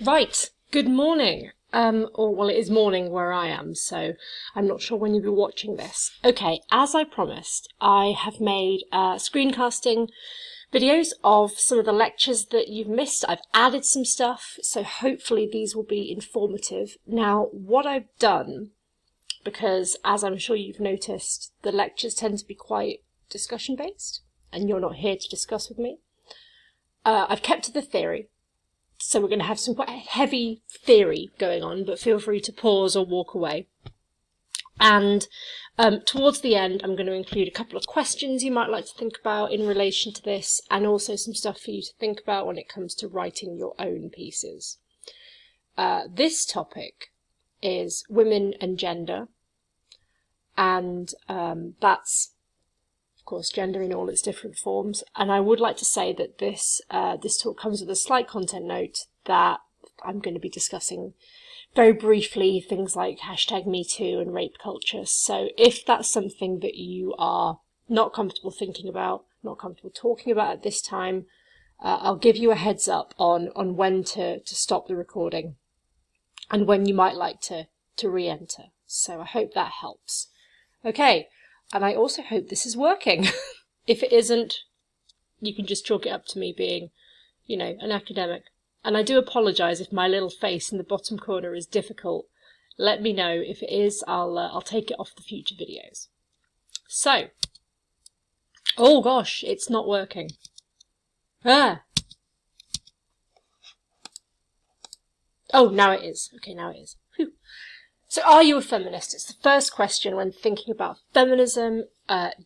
Right, good morning. Well, it is morning where I am, so I'm not sure when you'll be watching this. Okay, as I promised, I have made screencasting videos of some of the lectures that you've missed. I've added some stuff, so hopefully these will be informative. Now, what I've done, because as I'm sure you've noticed, the lectures tend to be quite discussion-based, and you're not here to discuss with me. I've kept to the theory. So we're going to have some quite heavy theory going on, but feel free to pause or walk away. And towards the end, I'm going to include a couple of questions you might like to think about in relation to this, and also some stuff for you to think about when it comes to writing your own pieces. This topic is women and gender, and that's, of course, gender in all its different forms. And I would like to say that this talk comes with a slight content note that I'm going to be discussing very briefly things like #MeToo and rape culture. So if that's something that you are not comfortable thinking about, not comfortable talking about at this time, I'll give you a heads up on when to stop the recording and when you might like to re-enter. So I hope that helps. Okay. And I also hope this is working. If it isn't, you can just chalk it up to me being, an academic. And I do apologise if my little face in the bottom corner is difficult. Let me know. If it is, I'll take it off the future videos. So, oh gosh, it's not working. Oh, now it is. Okay, now it is. Whew. So are you a feminist? It's the first question when thinking about feminism,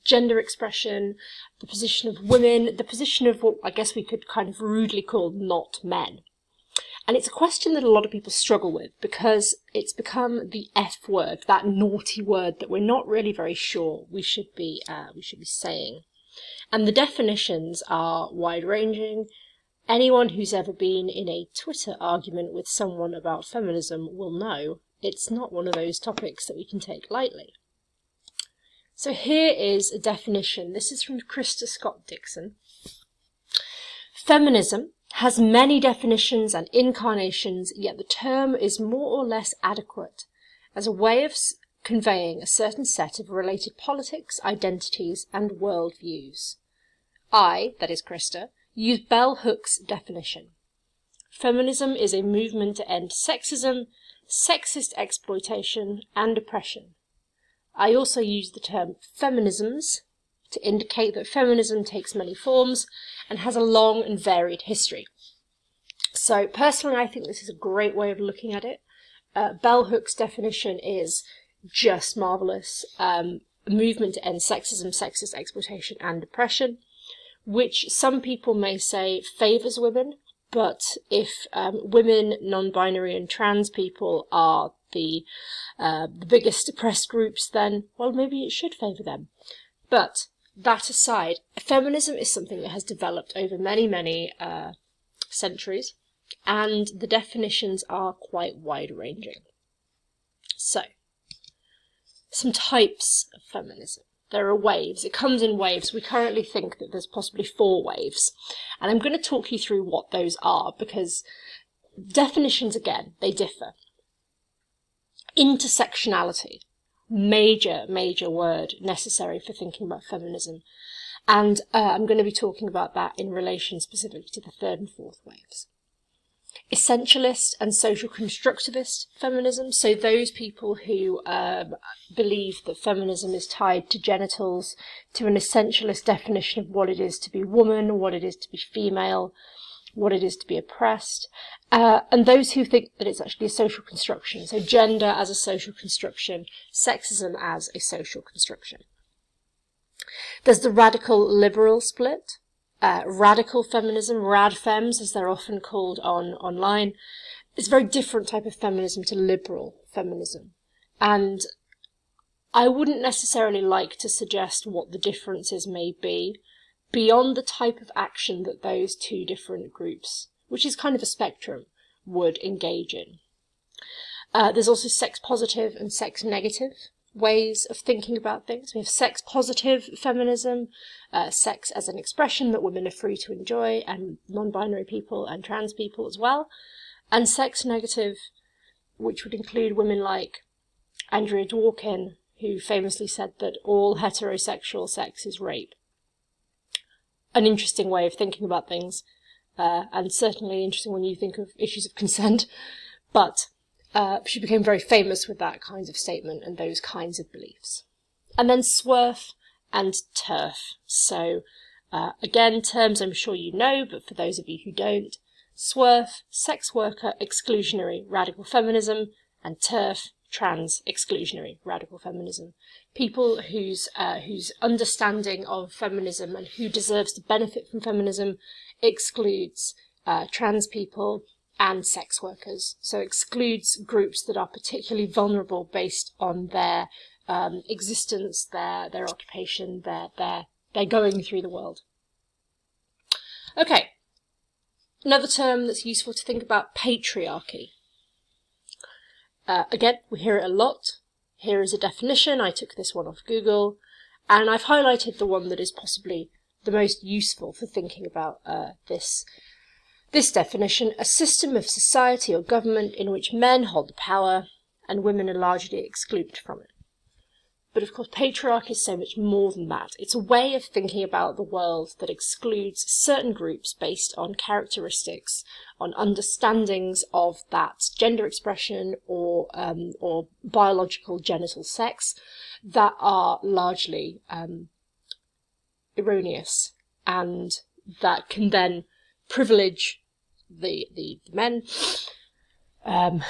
gender expression, the position of women, the position of what I guess we could kind of rudely call not men. And it's a question that a lot of people struggle with because it's become the F word, that naughty word that we're not really very sure we should be saying. And the definitions are wide-ranging. Anyone who's ever been in a Twitter argument with someone about feminism will know it's not one of those topics that we can take lightly. So here is a definition. This is from Krista Scott Dixon. Feminism has many definitions and incarnations, yet the term is more or less adequate as a way of conveying a certain set of related politics, identities, and worldviews. I, that is Krista, use Bell Hook's definition. Feminism is a movement to end sexism, sexist exploitation, and oppression. I also use the term feminisms to indicate that feminism takes many forms and has a long and varied history. So personally, I think this is a great way of looking at it. Bell Hook's definition is just marvellous. A movement to end sexism, sexist exploitation, and oppression, which some people may say favours women. But if women, non-binary and trans people are the biggest oppressed groups, then, well, maybe it should favour them. But that aside, feminism is something that has developed over many, many centuries, and the definitions are quite wide-ranging. So, some types of feminism. There are waves. It comes in waves. We currently think that there's possibly 4 waves. And I'm going to talk you through what those are, because definitions, again, they differ. Intersectionality. Major word necessary for thinking about feminism. And I'm going to be talking about that in relation specifically to the 3rd and 4th waves. Essentialist and social constructivist feminism, so those people who believe that feminism is tied to genitals, to an essentialist definition of what it is to be woman, what it is to be female, what it is to be oppressed, and those who think that it's actually a social construction, so gender as a social construction, sexism as a social construction. There's the radical liberal split. Radical feminism, radfems as they're often called online, is a very different type of feminism to liberal feminism. And I wouldn't necessarily like to suggest what the differences may be beyond the type of action that those 2 different groups, which is kind of a spectrum, would engage in. There's also sex positive and sex negative ways of thinking about things. We have sex positive feminism, sex as an expression that women are free to enjoy, and non-binary people and trans people as well. and sex negative, which would include women like Andrea Dworkin, who famously said that all heterosexual sex is rape. An interesting way of thinking about things, and certainly interesting when you think of issues of consent, but she became very famous with that kind of statement and those kinds of beliefs. And then SWERF and TERF. So, again, terms I'm sure you know, but for those of you who don't, SWERF, sex worker exclusionary radical feminism, and TERF, trans exclusionary radical feminism. People whose understanding of feminism and who deserves to benefit from feminism excludes trans people and sex workers. So excludes groups that are particularly vulnerable based on their existence, their occupation, their going through the world. Okay, another term that's useful to think about, patriarchy. Again, we hear it a lot. Here is a definition. I took this one off Google, and I've highlighted the one that is possibly the most useful for thinking about this definition: a system of society or government in which men hold the power and women are largely excluded from it. But of course, patriarchy is so much more than that. It's a way of thinking about the world that excludes certain groups based on characteristics, on understandings of that gender expression or biological genital sex that are largely erroneous, and that can then privilege the men. And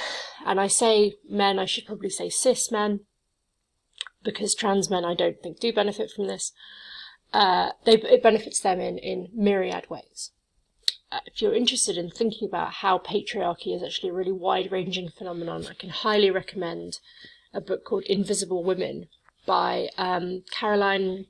I say men, I should probably say cis men, because trans men I don't think do benefit from this. It benefits them in myriad ways. If you're interested in thinking about how patriarchy is actually a really wide-ranging phenomenon, I can highly recommend a book called Invisible Women by Caroline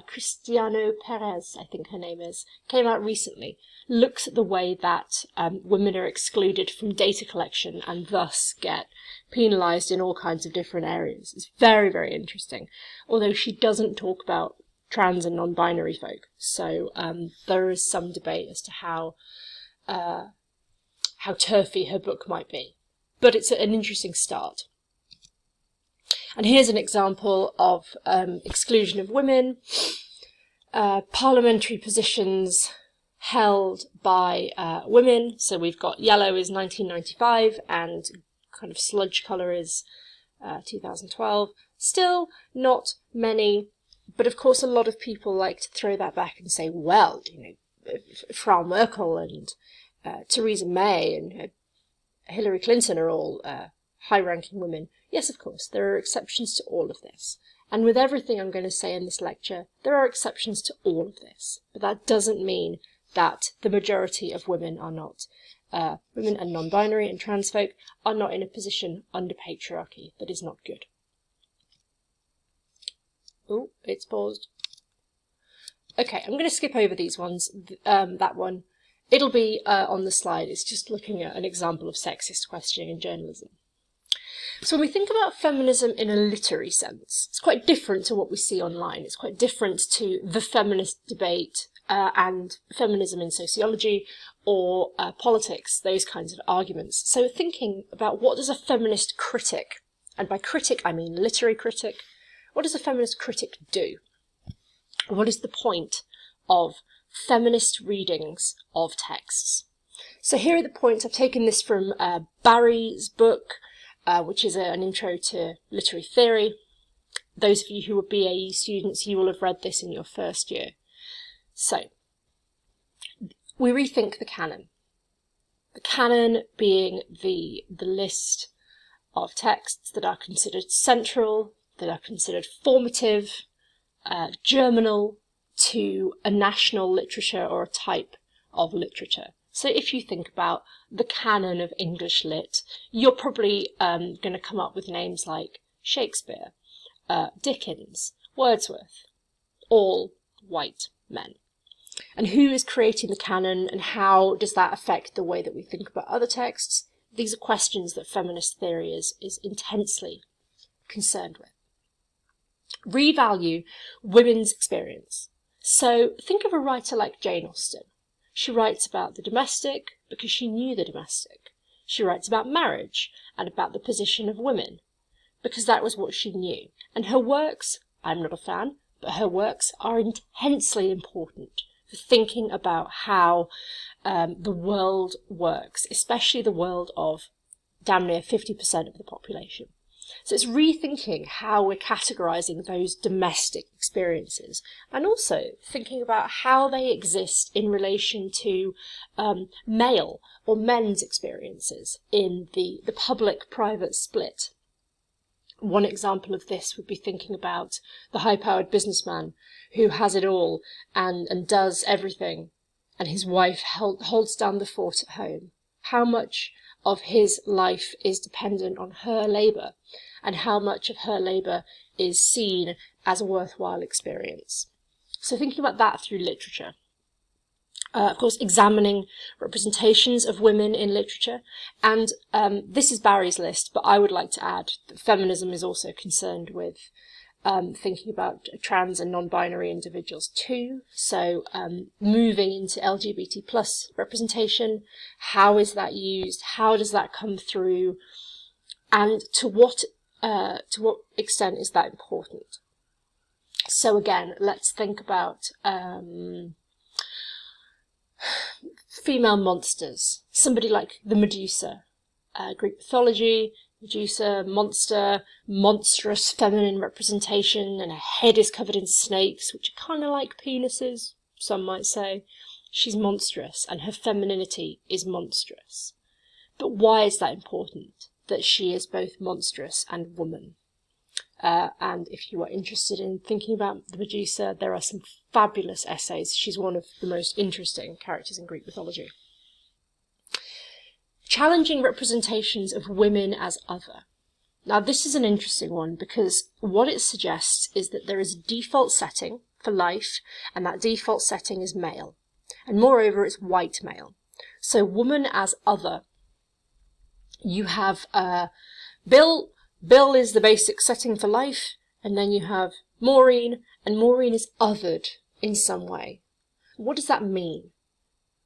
Cristiano Perez, I think her name is. Came out recently. Looks at the way that women are excluded from data collection and thus get penalised in all kinds of different areas. It's very, very interesting. Although she doesn't talk about trans and non-binary folk. So there is some debate as to how turfy her book might be. But it's an interesting start. And here's an example of exclusion of women, parliamentary positions held by women. So we've got yellow is 1995 and kind of sludge colour is 2012. Still not many, but of course a lot of people like to throw that back and say, well, Frau Merkel and Theresa May and Hillary Clinton are all high-ranking women. Yes, of course, there are exceptions to all of this. And with everything I'm going to say in this lecture, there are exceptions to all of this. But that doesn't mean that the majority of women are not. Women and non-binary and trans folk are not in a position under patriarchy. That is not good. Oh, it's paused. Okay, I'm going to skip over these ones. That one. It'll be on the slide. It's just looking at an example of sexist questioning in journalism. So when we think about feminism in a literary sense, it's quite different to what we see online. It's quite different to the feminist debate and feminism in sociology or politics, those kinds of arguments. So thinking about what does a feminist critic, and by critic I mean literary critic, what does a feminist critic do? What is the point of feminist readings of texts? So here are the points. I've taken this from Barry's book, which is an intro to literary theory. Those of you who are BAE students, you will have read this in your first year. So, we rethink the canon. The canon being the list of texts that are considered central, that are considered formative, germinal to a national literature or a type of literature. So if you think about the canon of English lit, you're probably going to come up with names like Shakespeare, Dickens, Wordsworth, all white men. And who is creating the canon and how does that affect the way that we think about other texts? These are questions that feminist theory is intensely concerned with. Revalue women's experience. So think of a writer like Jane Austen. She writes about the domestic because she knew the domestic. She writes about marriage and about the position of women, because that was what she knew. And her works, I'm not a fan, but her works are intensely important for thinking about how the world works, especially the world of damn near 50% of the population. So it's rethinking how we're categorising those domestic experiences, and also thinking about how they exist in relation to male or men's experiences in the public-private split. One example of this would be thinking about the high-powered businessman who has it all and does everything, and his wife holds down the fort at home. How much of his life is dependent on her labour, and how much of her labour is seen as a worthwhile experience. So thinking about that through literature. Of course, examining representations of women in literature. And this is Barry's list, but I would like to add that feminism is also concerned with thinking about trans and non-binary individuals too. So moving into LGBT plus representation, how is that used? How does that come through? And to what extent is that important? So again, let's think about female monsters. Somebody like the Medusa, Greek mythology, Medusa, monster, monstrous feminine representation, and her head is covered in snakes, which are kind of like penises, some might say. She's monstrous, and her femininity is monstrous. But why is that important, that she is both monstrous and woman? And if you are interested in thinking about the Medusa, there are some fabulous essays. She's one of the most interesting characters in Greek mythology. Challenging representations of women as other. Now, this is an interesting one because what it suggests is that there is a default setting for life, and that default setting is male. And moreover, it's white male. So woman as other. You have Bill is the basic setting for life, and then you have Maureen, and Maureen is othered in some way. What does that mean?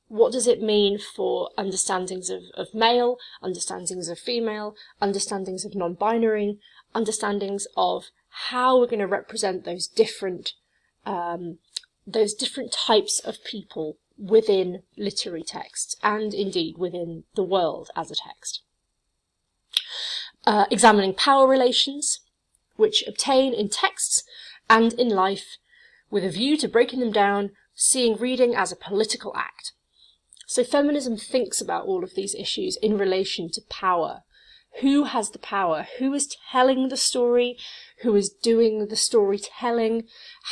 What does it mean for understandings of male, understandings of female, understandings of non-binary, understandings of how we're going to represent those different types of people within literary texts, and indeed within the world as a text? Examining power relations, which obtain in texts and in life, with a view to breaking them down, seeing reading as a political act. So feminism thinks about all of these issues in relation to power. Who has the power? Who is telling the story? Who is doing the storytelling?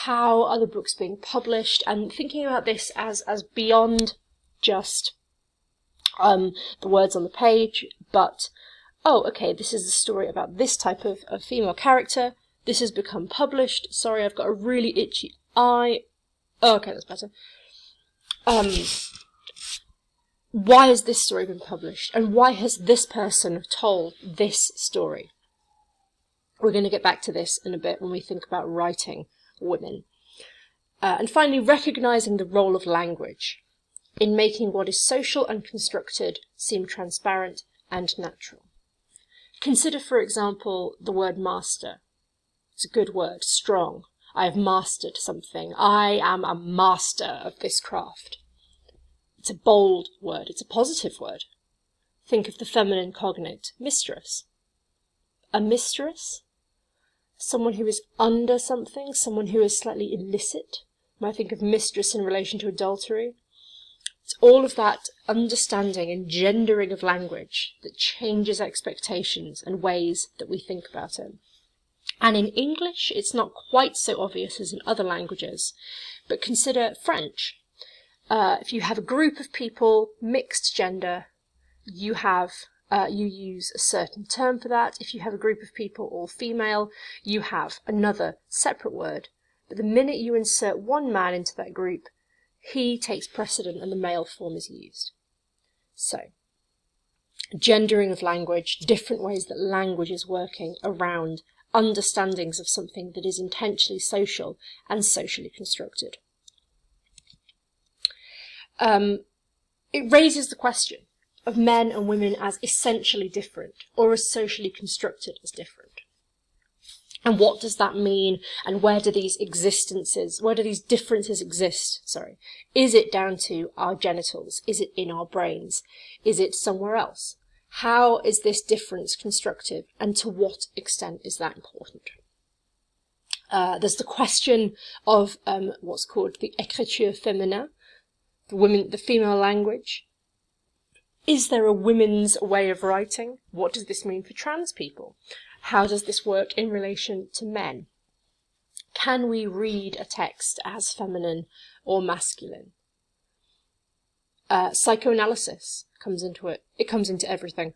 How are the books being published? And thinking about this as beyond just the words on the page, but oh, okay, this is a story about this type of female character. This has become published. Sorry, I've got a really itchy eye. Oh, okay, that's better. Why has this story been published? And why has this person told this story? We're going to get back to this in a bit when we think about writing women. And finally, recognising the role of language in making what is social and constructed seem transparent and natural. Consider, for example, the word master. It's a good word, strong. I have mastered something. I am a master of this craft. It's a bold word. It's a positive word. Think of the feminine cognate, mistress. A mistress? Someone who is under something, someone who is slightly illicit. You might think of mistress in relation to adultery. It's all of that understanding and gendering of language that changes expectations and ways that we think about it. And in English, it's not quite so obvious as in other languages, but consider French. If you have a group of people, mixed gender, you use a certain term for that. If you have a group of people all female, you have another separate word. But the minute you insert one man into that group, he takes precedent and the male form is used. So, gendering of language, different ways that language is working around understandings of something that is intentionally social and socially constructed. It raises the question, of men and women as essentially different, or as socially constructed as different. And what does that mean? And where do these differences exist? Is it down to our genitals? Is it in our brains? Is it somewhere else? How is this difference constructive? And to what extent is that important? There's the question of what's called the écriture féminin, the female language. Is there a women's way of writing? What does this mean for trans people? How does this work in relation to men? Can we read a text as feminine or masculine? Psychoanalysis comes into it. It comes into everything.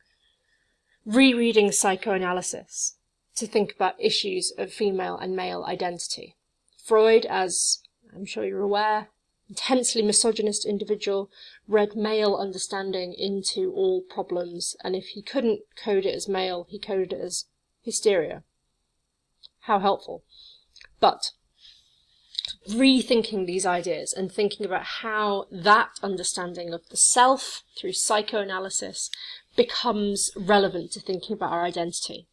Rereading psychoanalysis to think about issues of female and male identity. Freud, as I'm sure you're aware, intensely misogynist individual, read male understanding into all problems, and if he couldn't code it as male, he coded it as hysteria. How helpful. But rethinking these ideas and thinking about how that understanding of the self through psychoanalysis becomes relevant to thinking about our identity.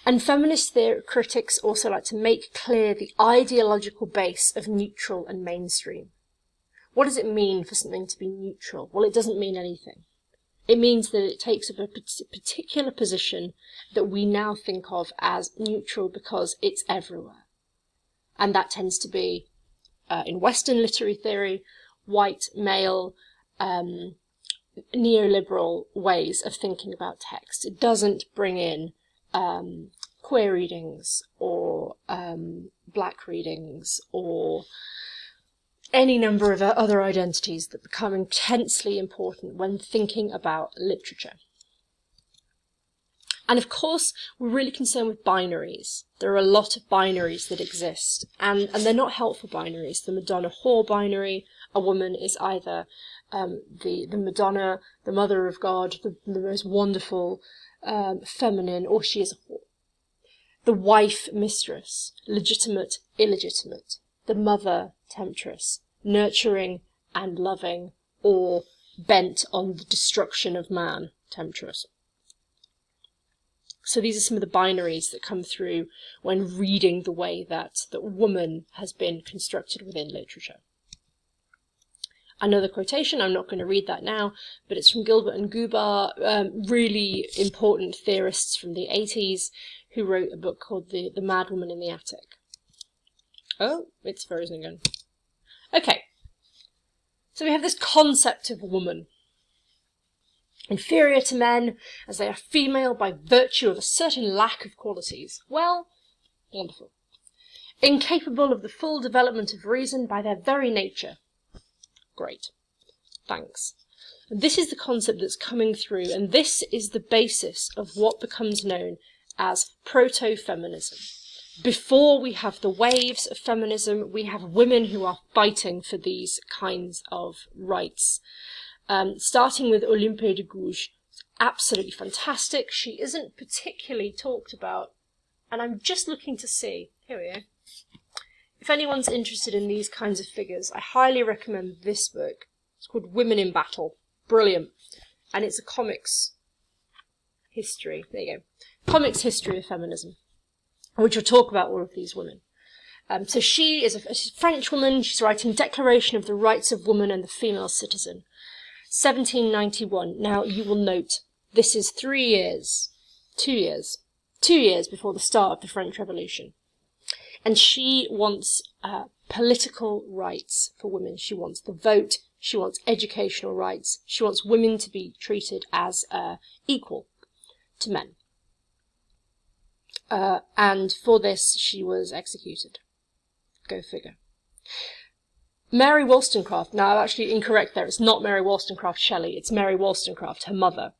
And feminist critics also like to make clear the ideological base of neutral and mainstream. What does it mean for something to be neutral? Well, it doesn't mean anything. It means that it takes up a particular position that we now think of as neutral because it's everywhere. And that tends to be, in Western literary theory, white, male, neoliberal ways of thinking about text. It doesn't bring in queer readings or black readings or any number of other identities that become intensely important when thinking about literature. And of course, we're really concerned with binaries. There are a lot of binaries that exist, and they're not helpful binaries. The Madonna-whore binary, a woman is either the Madonna, the Mother of God, the most wonderful feminine, or she is a whore. The wife, mistress, legitimate, illegitimate. The mother, temptress, nurturing and loving, or bent on the destruction of man, temptress. So these are some of the binaries that come through when reading the way that woman has been constructed within literature. Another quotation, I'm not going to read that now, but it's from Gilbert and Gubar, really important theorists from the 80s, who wrote a book called The Mad Woman in the Attic. Oh, it's frozen again. Okay, so we have this concept of woman. Inferior to men, as they are female by virtue of a certain lack of qualities. Well, wonderful. Incapable of the full development of reason by their very nature. Great. Thanks. And this is the concept that's coming through, and this is the basis of what becomes known as proto-feminism. Before we have the waves of feminism, we have women who are fighting for these kinds of rights. Starting with Olympe de Gouges, absolutely fantastic. She isn't particularly talked about, and I'm just looking to see, here we go. If anyone's interested in these kinds of figures, I highly recommend this book. It's called Women in Battle. Brilliant. And it's a comics history. There you go. Comics history of feminism, which will talk about all of these women. So she is a French woman. She's writing Declaration of the Rights of Woman and the Female Citizen. 1791. Now, you will note, this is 2 years before the start of the French Revolution. And she wants political rights for women. She wants the vote. She wants educational rights. She wants women to be treated as equal to men. And for this, she was executed. Go figure. Mary Wollstonecraft, now actually incorrect there, it's not Mary Wollstonecraft Shelley, it's Mary Wollstonecraft, her mother.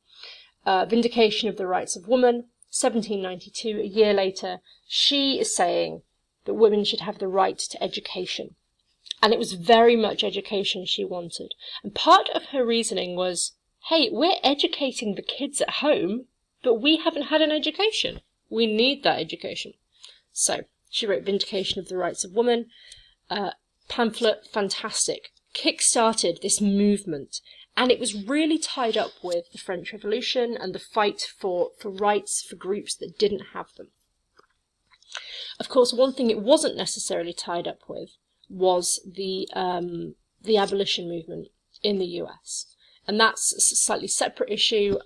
Vindication of the Rights of Woman, 1792, a year later, she is saying that women should have the right to education. And it was very much education she wanted. And part of her reasoning was, hey, we're educating the kids at home, but we haven't had an education. We need that education. So, she wrote Vindication of the Rights of Woman, pamphlet, fantastic, kick-started this movement, And it was really tied up with the French Revolution and the fight for rights for groups that didn't have them. Of course, one thing it wasn't necessarily tied up with was the abolition movement in the US. And that's a slightly separate issue.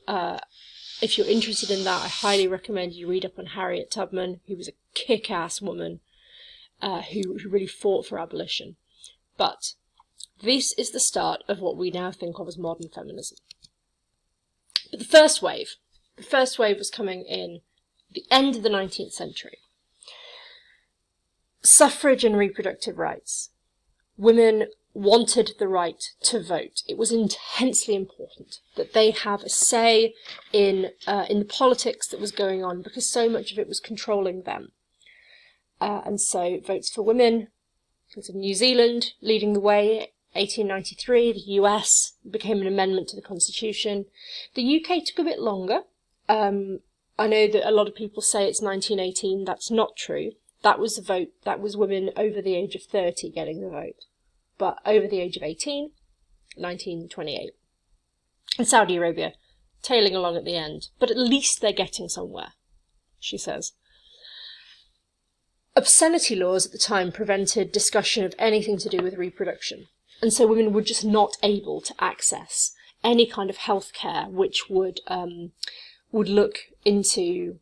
If you're interested in that, I highly recommend you read up on Harriet Tubman, who was a kick-ass woman who really fought for abolition. But this is the start of what we now think of as modern feminism. But the first wave was coming in the end of the 19th century. Suffrage and reproductive rights. Women wanted the right to vote. It was intensely important that they have a say in the politics that was going on, because so much of it was controlling them. And so votes for women, New Zealand leading the way, 1893, the US became an amendment to the Constitution. The UK took a bit longer. I know that a lot of people say it's 1918. That's not true. That was the vote. That was women over the age of 30 getting the vote. But over the age of 18, 1928. And Saudi Arabia, tailing along at the end. But at least they're getting somewhere, she says. Obscenity laws at the time prevented discussion of anything to do with reproduction. And so women were just not able to access any kind of health care which would look into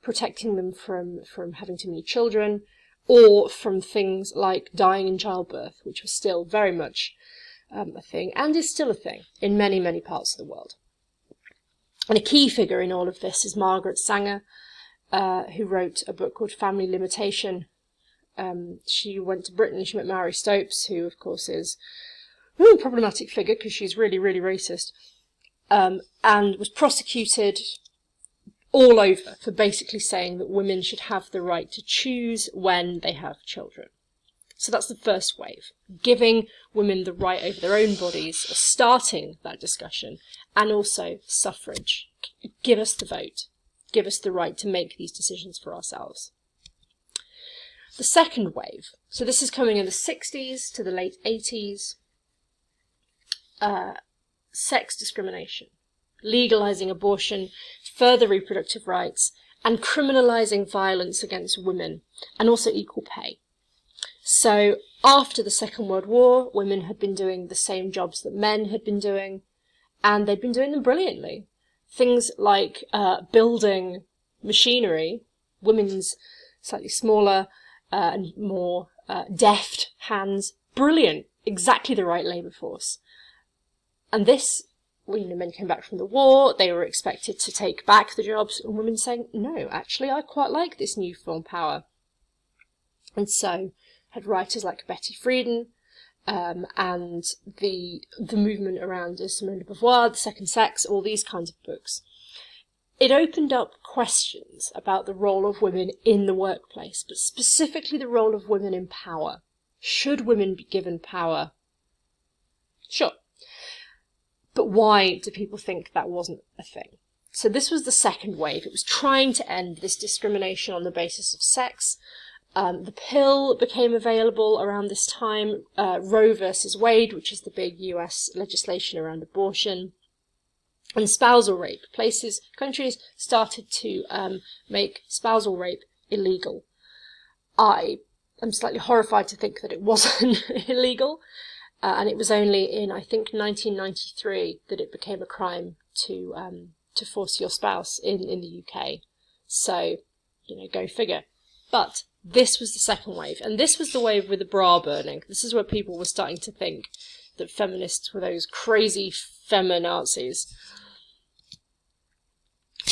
protecting them from having too many children, or from things like dying in childbirth, which was still very much a thing, and is still a thing in many, many parts of the world. And a key figure in all of this is Margaret Sanger, who wrote a book called Family Limitation. She went to Britain, she met Mary Stopes, who of course is a problematic figure because she's really, really racist, and was prosecuted all over for basically saying that women should have the right to choose when they have children. So that's the first wave, giving women the right over their own bodies, or starting that discussion, and also suffrage. Give us the vote. Give us the right to make these decisions for ourselves. The second wave, so this is coming in the 60s to the late 80s, sex discrimination, legalising abortion, further reproductive rights, and criminalising violence against women, and also equal pay. So after the Second World War, women had been doing the same jobs that men had been doing, and they'd been doing them brilliantly. Things like building machinery, women's slightly smaller and more deft hands, brilliant, exactly the right labour force. And this, when men came back from the war, they were expected to take back the jobs, and women saying, no, actually, I quite like this newfound power. And so had writers like Betty Friedan, and the movement around Simone de Beauvoir, The Second Sex, all these kinds of books. It opened up questions about the role of women in the workplace, but specifically the role of women in power. Should women be given power? Sure. But why do people think that wasn't a thing? So this was the second wave. It was trying to end this discrimination on the basis of sex. The pill became available around this time. Roe versus Wade, which is the big US legislation around abortion. And spousal rape. Countries started to make spousal rape illegal. I am slightly horrified to think that it wasn't illegal. And it was only in, I think, 1993 that it became a crime to force your spouse in the UK. So, go figure. But this was the second wave, and this was the wave with the bra burning. This is where people were starting to think that feminists were those crazy feminazis,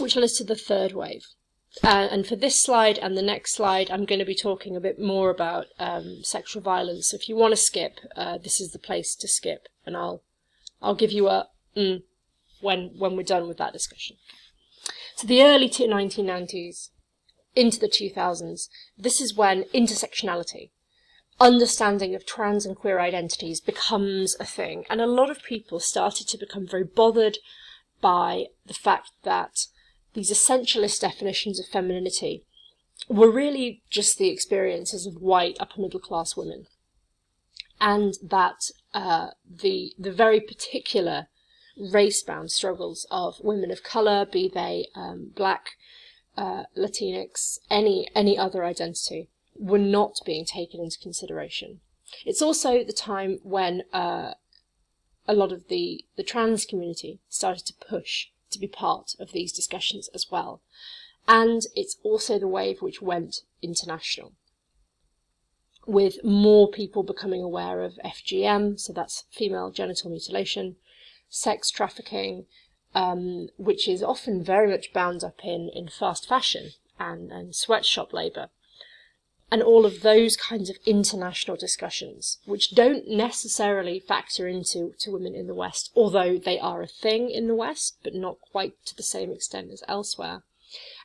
which led to the third wave. And for this slide and the next slide, I'm going to be talking a bit more about sexual violence. So if you want to skip, this is the place to skip, and I'll give you a when we're done with that discussion. So the early 1990s into the 2000s, this is when intersectionality, understanding of trans and queer identities, becomes a thing, and a lot of people started to become very bothered by the fact that these essentialist definitions of femininity were really just the experiences of white upper middle class women, and that the very particular race-bound struggles of women of colour, be they black, Latinx, any other identity, were not being taken into consideration. It's also the time when a lot of the trans community started to push to be part of these discussions as well. And it's also the wave which went international, with more people becoming aware of FGM, so that's female genital mutilation, sex trafficking, which is often very much bound up in fast fashion and sweatshop labour, and all of those kinds of international discussions, which don't necessarily factor into women in the West, although they are a thing in the West, but not quite to the same extent as elsewhere.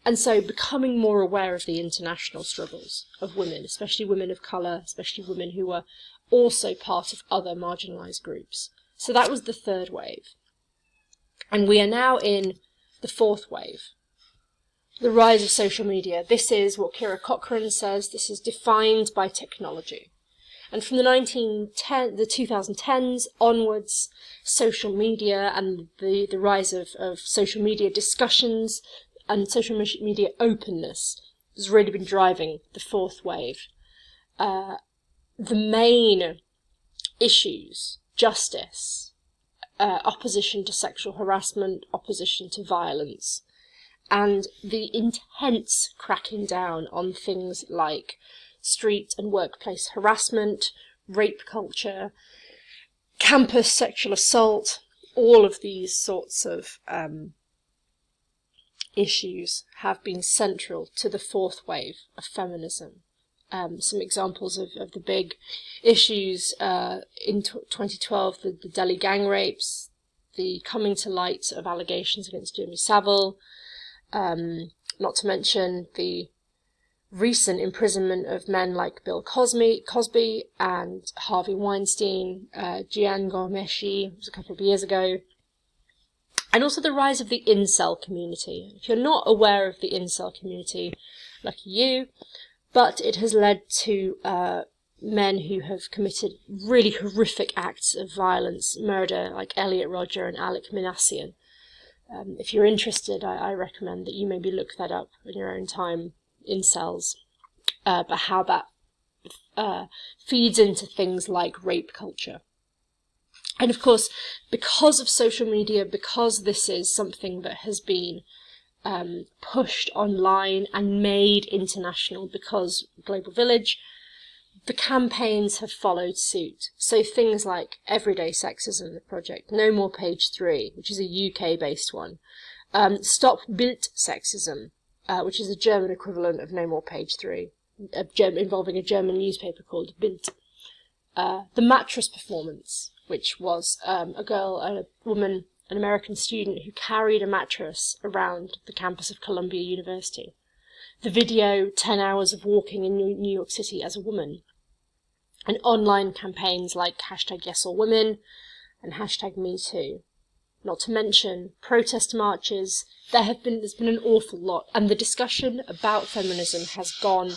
And so becoming more aware of the international struggles of women, especially women of colour, especially women who were also part of other marginalised groups. So that was the third wave. And we are now in the fourth wave, the rise of social media. This is what Kira Cochrane says, this is defined by technology. And from the 2010s onwards, social media and the rise of social media discussions and social media openness has really been driving the fourth wave. The main issues: justice, opposition to sexual harassment, opposition to violence, and the intense cracking down on things like street and workplace harassment, rape culture, campus sexual assault. All of these sorts of issues have been central to the fourth wave of feminism. Some examples of the big issues in 2012, the Delhi gang rapes, the coming to light of allegations against Jimmy Savile, not to mention the recent imprisonment of men like Bill Cosby and Harvey Weinstein, Jian Ghomeshi, was a couple of years ago. And also the rise of the incel community. If you're not aware of the incel community, lucky you, but it has led to men who have committed really horrific acts of violence, murder, like Elliot Rodger and Alec Minassian. If you're interested, I recommend that you maybe look that up in your own time, incels, but how that feeds into things like rape culture. And of course, because of social media, because this is something that has been pushed online and made international because Global Village, the campaigns have followed suit. So things like Everyday Sexism, the project, No More Page 3, which is a UK-based one, Stop Bild Sexism, which is a German equivalent of No More Page 3, involving a German newspaper called Bild. The Mattress Performance, which was a woman, an American student who carried a mattress around the campus of Columbia University. The video, 10 Hours of Walking in New York City as a Woman. And online campaigns like #YesAllWomen and #MeToo. Not to mention protest marches. There's been an awful lot. And the discussion about feminism has gone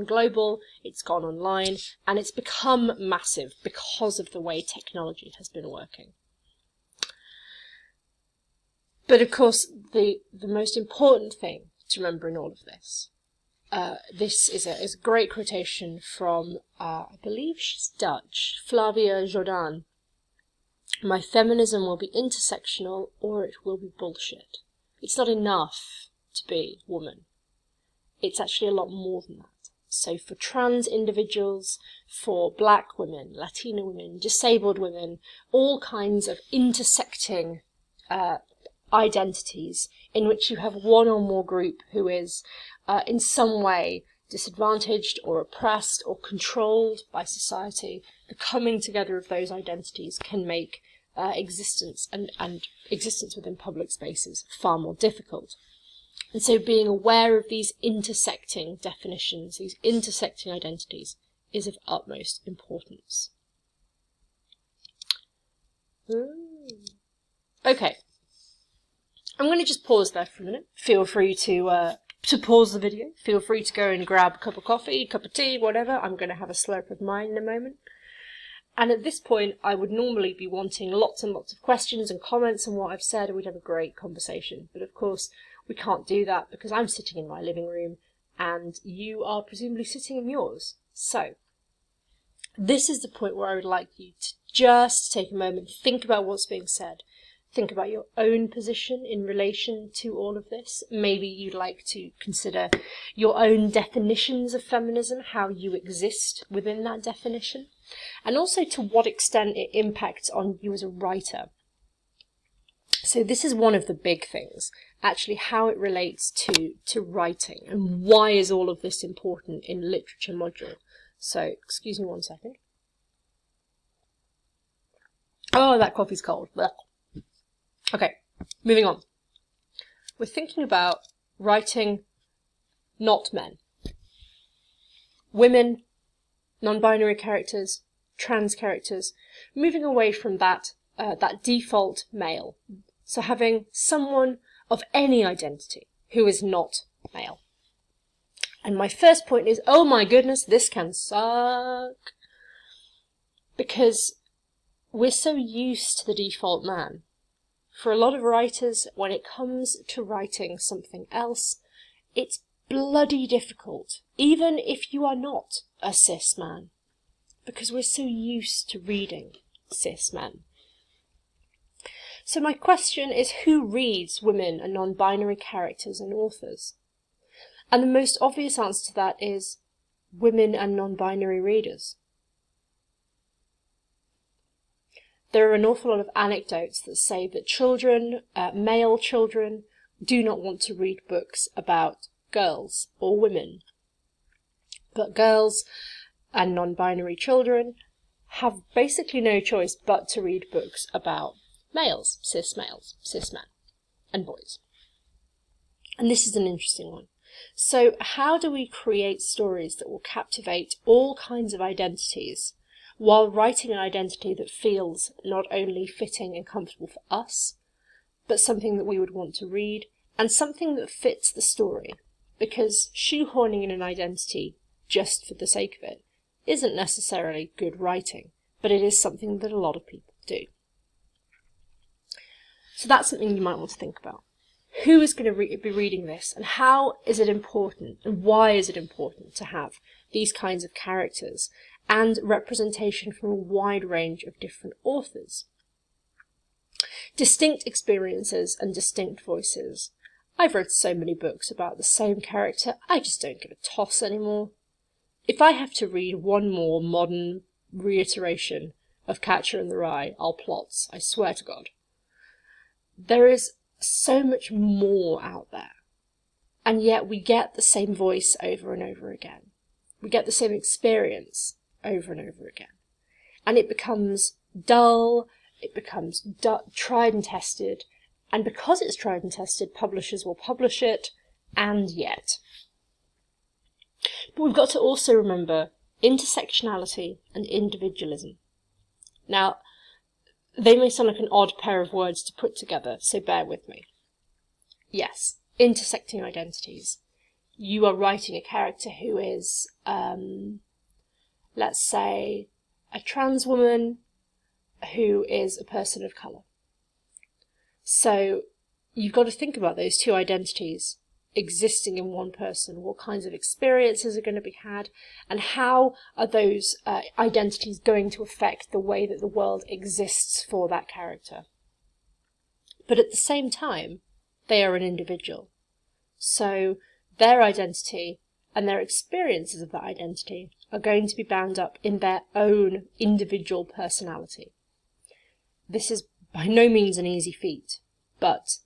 global, it's gone online, and it's become massive because of the way technology has been working. But of course, the most important thing to remember in all of this, this is a great quotation from, I believe she's Dutch, Flavia Jordan. My feminism will be intersectional or it will be bullshit. It's not enough to be woman. It's actually a lot more than that. So for trans individuals, for black women, Latina women, disabled women, all kinds of intersecting identities in which you have one or more group who is in some way disadvantaged or oppressed or controlled by society, the coming together of those identities can make existence and existence within public spaces far more difficult. And so being aware of these intersecting definitions, these intersecting identities, is of utmost importance. Okay. I'm going to just pause there for a minute. Feel free to pause the video. Feel free to go and grab a cup of coffee, a cup of tea, whatever. I'm going to have a slurp of mine in a moment. And at this point, I would normally be wanting lots and lots of questions and comments on what I've said, and we'd have a great conversation. But of course, we can't do that because I'm sitting in my living room and you are presumably sitting in yours. So, this is the point where I would like you to just take a moment, think about what's being said. Think about your own position in relation to all of this. Maybe you'd like to consider your own definitions of feminism, how you exist within that definition, and also to what extent it impacts on you as a writer. So this is one of the big things, actually how it relates to writing, and why is all of this important in literature module. So, excuse me one second. Oh, that coffee's cold. Blech. Okay, moving on. We're thinking about writing not men. Women, non-binary characters, trans characters, moving away from that default male. So having someone of any identity who is not male. And my first point is, oh my goodness, this can suck. Because we're so used to the default man. For a lot of writers, when it comes to writing something else, it's bloody difficult, even if you are not a cis man, because we're so used to reading cis men. So my question is, who reads women and non-binary characters and authors? And the most obvious answer to that is women and non-binary readers. There are an awful lot of anecdotes that say that children, male children, do not want to read books about girls or women. But girls and non-binary children have basically no choice but to read books about males, cis men, and boys. And this is an interesting one. So how do we create stories that will captivate all kinds of identities, while writing an identity that feels not only fitting and comfortable for us, but something that we would want to read, and something that fits the story? Because shoehorning in an identity just for the sake of it isn't necessarily good writing, but it is something that a lot of people do. So that's something you might want to think about. Who is going to be reading this, and how is it important, and why is it important to have these kinds of characters and representation from a wide range of different authors? Distinct experiences and distinct voices. I've read so many books about the same character, I just don't give a toss anymore. If I have to read one more modern reiteration of Catcher in the Rye, I'll plot, I swear to God. There is so much more out there, and yet we get the same voice over and over again. We get the same experience over and over again. And it becomes dull, it becomes tried and tested, and because it's tried and tested, publishers will publish it, and yet. But we've got to also remember intersectionality and individualism. Now, they may sound like an odd pair of words to put together, so bear with me. Yes, intersecting identities. You are writing a character who is, let's say, a trans woman who is a person of colour. So you've got to think about those two identities existing in one person. What kinds of experiences are going to be had, and how are those identities going to affect the way that the world exists for that character? But at the same time, they are an individual. So their identity and their experiences of that identity are going to be bound up in their own individual personality. This is by no means an easy feat, but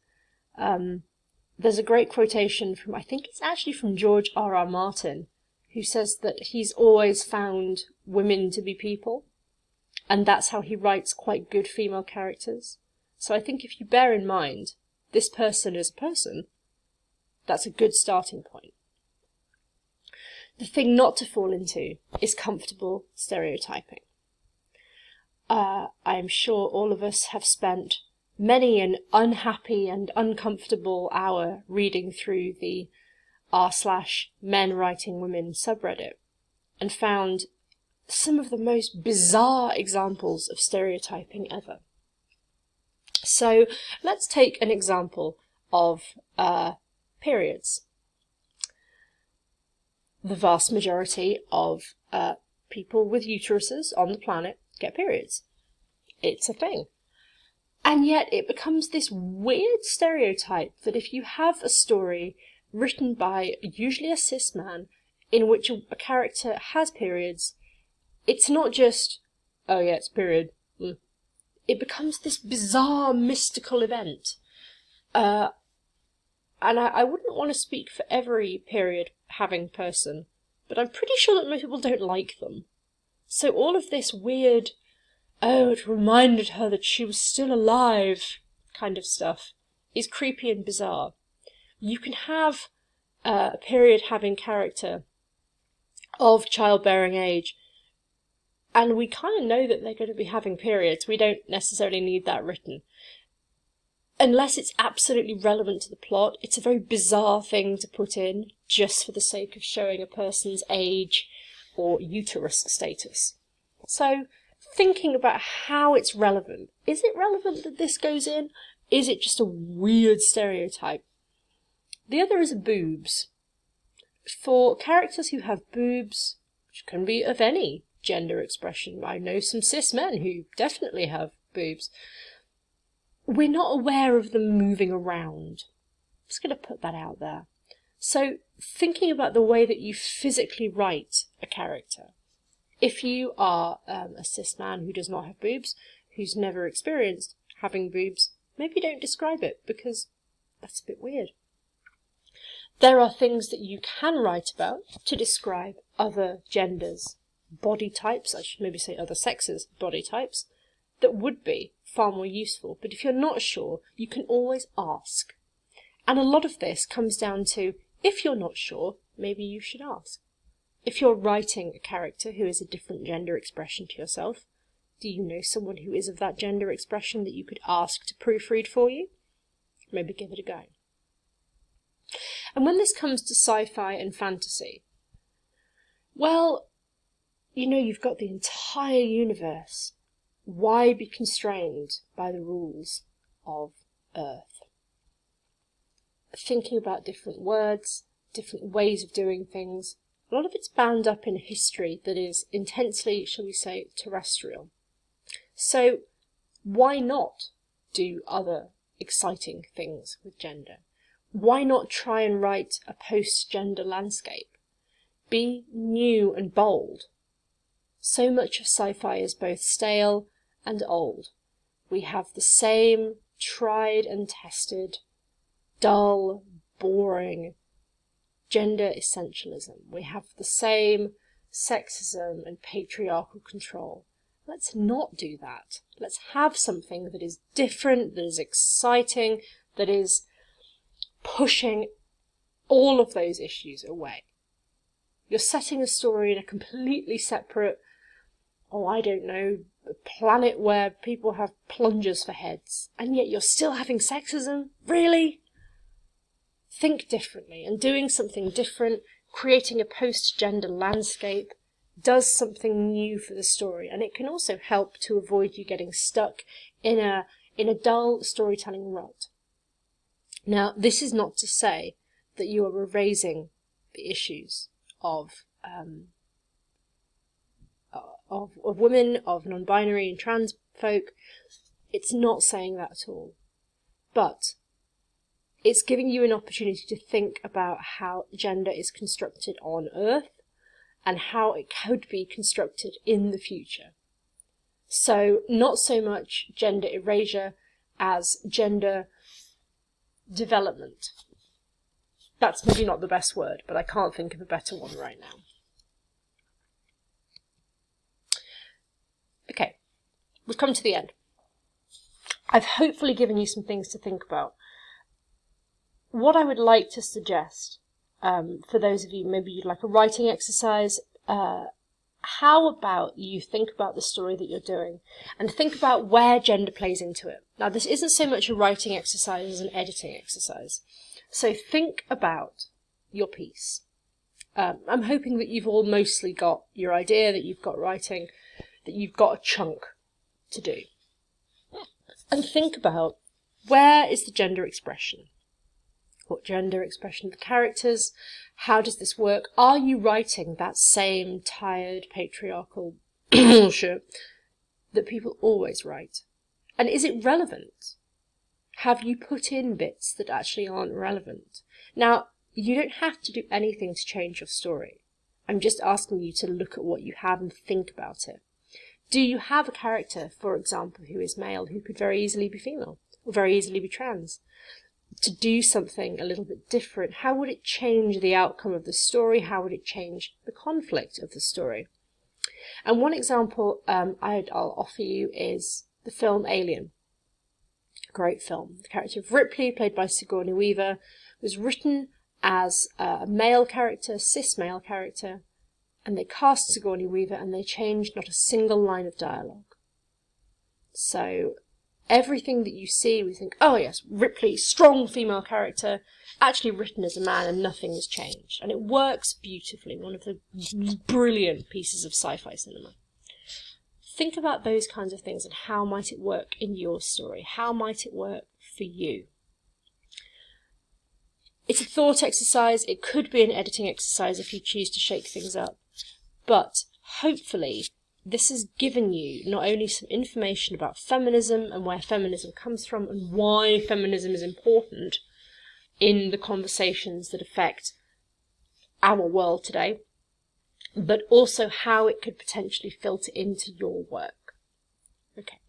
there's a great quotation from, I think it's actually from George R.R. Martin, who says that he's always found women to be people, and that's how he writes quite good female characters. So I think if you bear in mind this person is a person, that's a good starting point. The thing not to fall into is comfortable stereotyping. I am sure all of us have spent many an unhappy and uncomfortable hour reading through the r/men writing women subreddit, and found some of the most bizarre examples of stereotyping ever. So let's take an example of periods. The vast majority of people with uteruses on the planet get periods. It's a thing. And yet it becomes this weird stereotype that if you have a story written by usually a cis man in which a character has periods, it's not just, oh yeah, it's period. It becomes this bizarre mystical event. And I wouldn't want to speak for every period having person, but I'm pretty sure that most people don't like them. So all of this weird, oh, it reminded her that she was still alive kind of stuff is creepy and bizarre. You can have a period having character of childbearing age, and we kind of know that they're going to be having periods. We don't necessarily need that written. Unless it's absolutely relevant to the plot, it's a very bizarre thing to put in just for the sake of showing a person's age or uterus status. So, thinking about how it's relevant. Is it relevant that this goes in? Is it just a weird stereotype? The other is boobs. For characters who have boobs, which can be of any gender expression, I know some cis men who definitely have boobs, we're not aware of them moving around. I'm just going to put that out there. So, thinking about the way that you physically write a character. If you are a cis man who does not have boobs, who's never experienced having boobs, maybe don't describe it, because that's a bit weird. There are things that you can write about to describe other genders, body types, I should maybe say other sexes' body types, that would be far more useful. But if you're not sure, you can always ask. And a lot of this comes down to, if you're not sure, maybe you should ask. If you're writing a character who is a different gender expression to yourself, do you know someone who is of that gender expression that you could ask to proofread for you? Maybe give it a go. And when this comes to sci-fi and fantasy, well, you know, you've got the entire universe. Why be constrained by the rules of Earth? Thinking about different words, different ways of doing things, a lot of it's bound up in a history that is intensely, shall we say, terrestrial. So why not do other exciting things with gender? Why not try and write a post-gender landscape? Be new and bold. So much of sci-fi is both stale and old. We have the same tried and tested, dull, boring gender essentialism. We have the same sexism and patriarchal control. Let's not do that. Let's have something that is different, that is exciting, that is pushing all of those issues away. You're setting a story in a completely separate, I don't know, a planet where people have plungers for heads, and yet you're still having sexism? Really? Think differently, and doing something different, creating a post-gender landscape, does something new for the story, and it can also help to avoid you getting stuck in a dull storytelling rut. Now, this is not to say that you are erasing the issues of women, of non-binary and trans folk. It's not saying that at all. But it's giving you an opportunity to think about how gender is constructed on Earth and how it could be constructed in the future. So not so much gender erasure as gender development. That's maybe not the best word, but I can't think of a better one right now. Okay, we've come to the end. I've hopefully given you some things to think about. What I would like to suggest, for those of you, maybe you'd like a writing exercise, how about you think about the story that you're doing and think about where gender plays into it. Now, this isn't so much a writing exercise as an editing exercise. So think about your piece. I'm hoping that you've all mostly got your idea, that you've got writing, that you've got a chunk to do. And think about, where is the gender expression? What gender expression of the characters? How does this work? Are you writing that same tired patriarchal bullshit that people always write? And is it relevant? Have you put in bits that actually aren't relevant? Now, you don't have to do anything to change your story. I'm just asking you to look at what you have and think about it. Do you have a character, for example, who is male, who could very easily be female, or very easily be trans? To do something a little bit different, how would it change the outcome of the story? How would it change the conflict of the story? And one example I'll offer you is the film Alien. A great film. The character of Ripley, played by Sigourney Weaver, was written as a male character, cis male character, and they cast Sigourney Weaver and they changed not a single line of dialogue. So everything that you see, we think, oh yes, Ripley, strong female character, actually written as a man, and nothing has changed. And it works beautifully, one of the brilliant pieces of sci-fi cinema. Think about those kinds of things and how might it work in your story? How might it work for you? It's a thought exercise. It could be an editing exercise if you choose to shake things up. But hopefully this has given you not only some information about feminism and where feminism comes from and why feminism is important in the conversations that affect our world today, but also how it could potentially filter into your work. Okay.